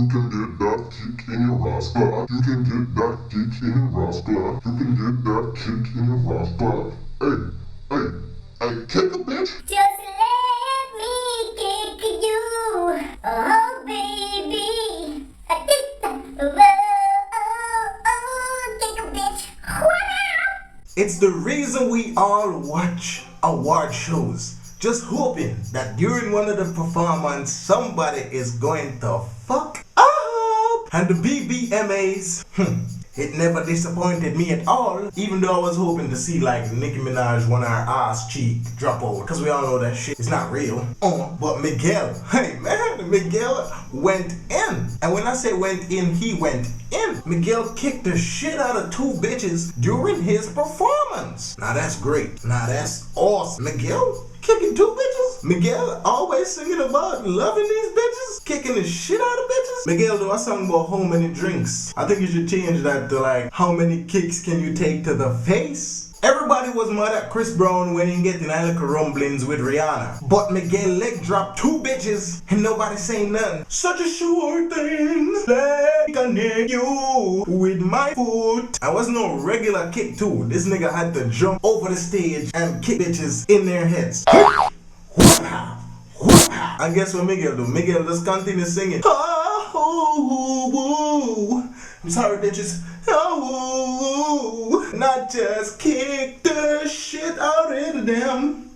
You can get that kick in your RASS club. You can get that kick in your RASS club. You can get that kick in your RASS club. Hey, kick a bitch. Just let me kick you, oh baby. Kick a bitch. It's the reason we all watch award shows. Just hoping that during one of the performances somebody is going to fuck up. And the BBMAs, it never disappointed me at all. Even though I was hoping to see like Nicki Minaj one of her ass cheek drop out. Cause we all know that shit is not real. But Miguel, hey man, Miguel went in. And when I say went in, he went in. Miguel kicked the shit out of 2 bitches during his performance. Now that's great. Now that's awesome. Miguel kicking 2 bitches? Miguel always singing about loving these bitches? Kicking the shit out of bitches? Miguel, do a song about how many drinks? I think you should change that to like, how many kicks can you take to the face? Everybody was mad at Chris Brown when he getting a little rumblings with Rihanna. But Miguel leg dropped 2 bitches and nobody saying nothing. Such a sure thing, like I need you with my foot. I was no regular kick too. This nigga had to jump over the stage and kick bitches in their heads. And guess what Miguel do? Miguel just continue singing. I'm sorry bitches. Not just kick the shit out of them,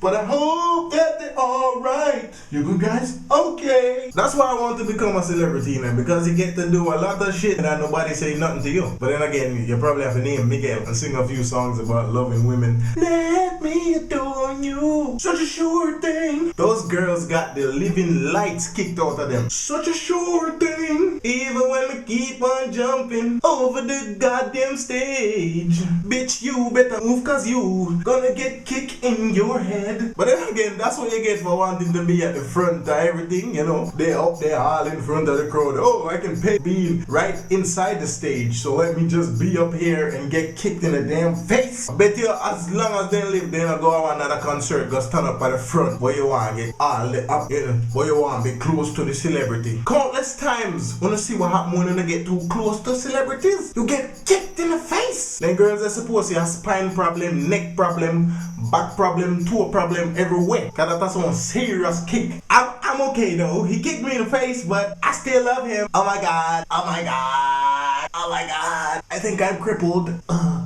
but I hope that they're alright. You good guys? Okay. That's why I want to become a celebrity now, because you get to do a lot of shit and nobody say nothing to you. But then again, you probably have to name Miguel and sing a few songs about loving women. Let me adore you. Such a sure thing. Those girls got the living lights kicked out of them. Such a sure thing. Even when we keep on jumping over the goddamn stage. Bitch, you better move cause you gonna get kicked in your head. But then again, that's what you get for wanting to be at the front of everything, you know. They up there all in front of the crowd. Oh, I can pay being right inside the stage, so let me just be up here and get kicked in the damn face. I bet you as long as they live, they'll go to another concert, go stand up at the front where you want to get all the up, you know, where you want to be close to the celebrity. Countless times, wanna see what happens when you get too close to celebrities? You get kicked in the face. Then girls are supposed to have spine problem, neck problem, back problem, toe problem everywhere. Cause that's one serious kick. I'm okay though. He kicked me in the face, but I still love him. Oh my god. Oh my god. Oh my god. I think I'm crippled.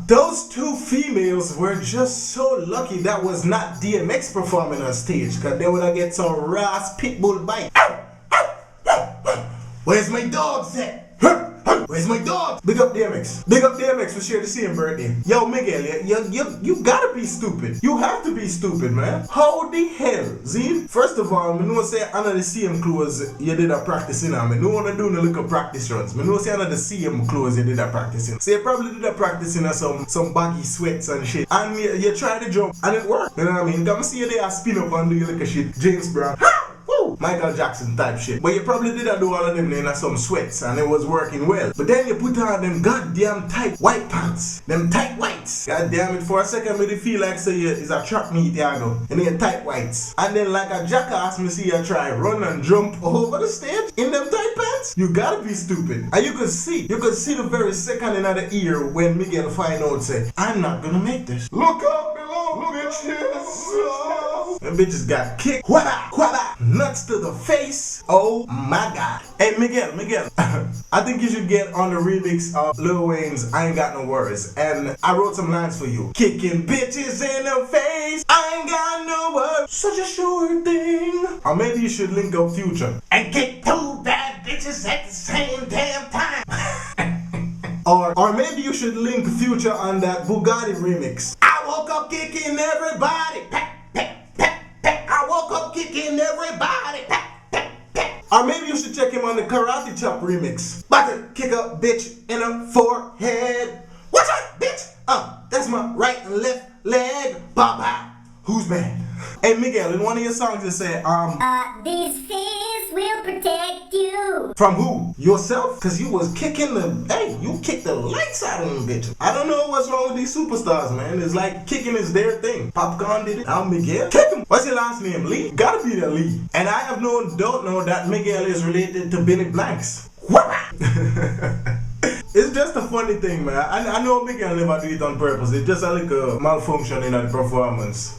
Those 2 females were just so lucky that was not DMX performing on stage, cause they would have get some RASS pitbull bite. Where's my dogs at? Where's my dog? Big up DMX. Big up DMX, we share the same birthday. Yo, Miguel, you gotta be stupid. You have to be stupid, man. How the hell? See? First of all, I know say under the same clothes you did a practicing on. I don't wanna do no little practice runs. I know say under the same clothes you did a practicing. So you probably did a practicing on some baggy sweats and shit. And you try to jump and it worked. You know what I mean? Come see you there spin up and do your little shit. James Brown. Michael Jackson type shit. But you probably did do all of them in some sweats and it was working well. But then you put on them goddamn tight white pants. Them tight whites. God damn it, for a second me feel like say it's a trap meet go. And then tight whites. And then like a jackass me see you try run and jump over the stage in them tight pants. You gotta be stupid. And you could see the very second in the ear when Miguel find out say, I'm not gonna make this. Look out below, bitches. And bitches got kicked. Quada. Nuts to the face. Oh my god. Hey Miguel. I think you should get on the remix of Lil Wayne's I Ain't Got No Worries. And I wrote some lines for you. Kicking bitches in the face. I ain't got no worries. Such a sure thing. Or maybe you should link up Future. And get 2 bad bitches at the same damn time. Or maybe you should link Future on that Bugatti remix. I woke up kicking everybody. I woke up kicking everybody. Or maybe you should check him on the Karate Chop remix. About to kick a bitch in the forehead. What's up, bitch? That's my right and left leg. Bye bye. Who's mad? Hey Miguel, in one of your songs you say, These fists will protect you. from who? Yourself? Cause you was kicking you kicked the lights out of them bitches. I don't know what's wrong with these superstars, man. It's like kicking is their thing. Popcorn did it. I'm Miguel. Kick him. What's your last name? Lee? Gotta be the Lee. And I have don't know that Miguel is related to Benny Blanks. It's just a funny thing, man. I know Miguel never do it on purpose. It's just like a malfunction in the performance.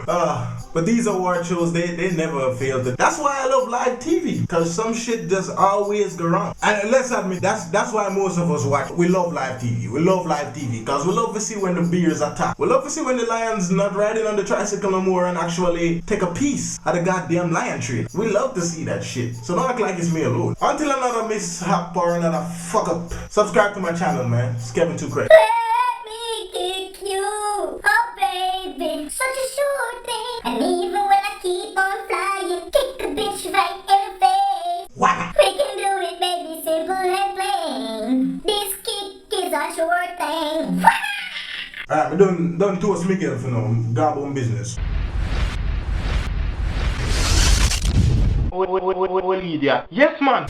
But these award shows, they never fail to. That's why I love live TV. Cause some shit just always go wrong. And let's admit, that's why most of us watch. We love live TV. We love live TV. Cause we love to see when the bears attack. We love to see when the lions not riding on the tricycle no more and actually take a piece of the goddamn lion tree. We love to see that shit. So don't act like it's me alone. Until another mishap or another fuck up. Subscribe to my channel, man. It's Kevin Too Crazy. Let me kick you. Oh, baby. Such a sure thing. And even when I keep on flying, kick a bitch right in the face. What? We can do it, baby. Simple and plain. This kick is a sure thing. Alright, we done toast Miguel for now. Gobble on business. Well, idiot. Yes, man.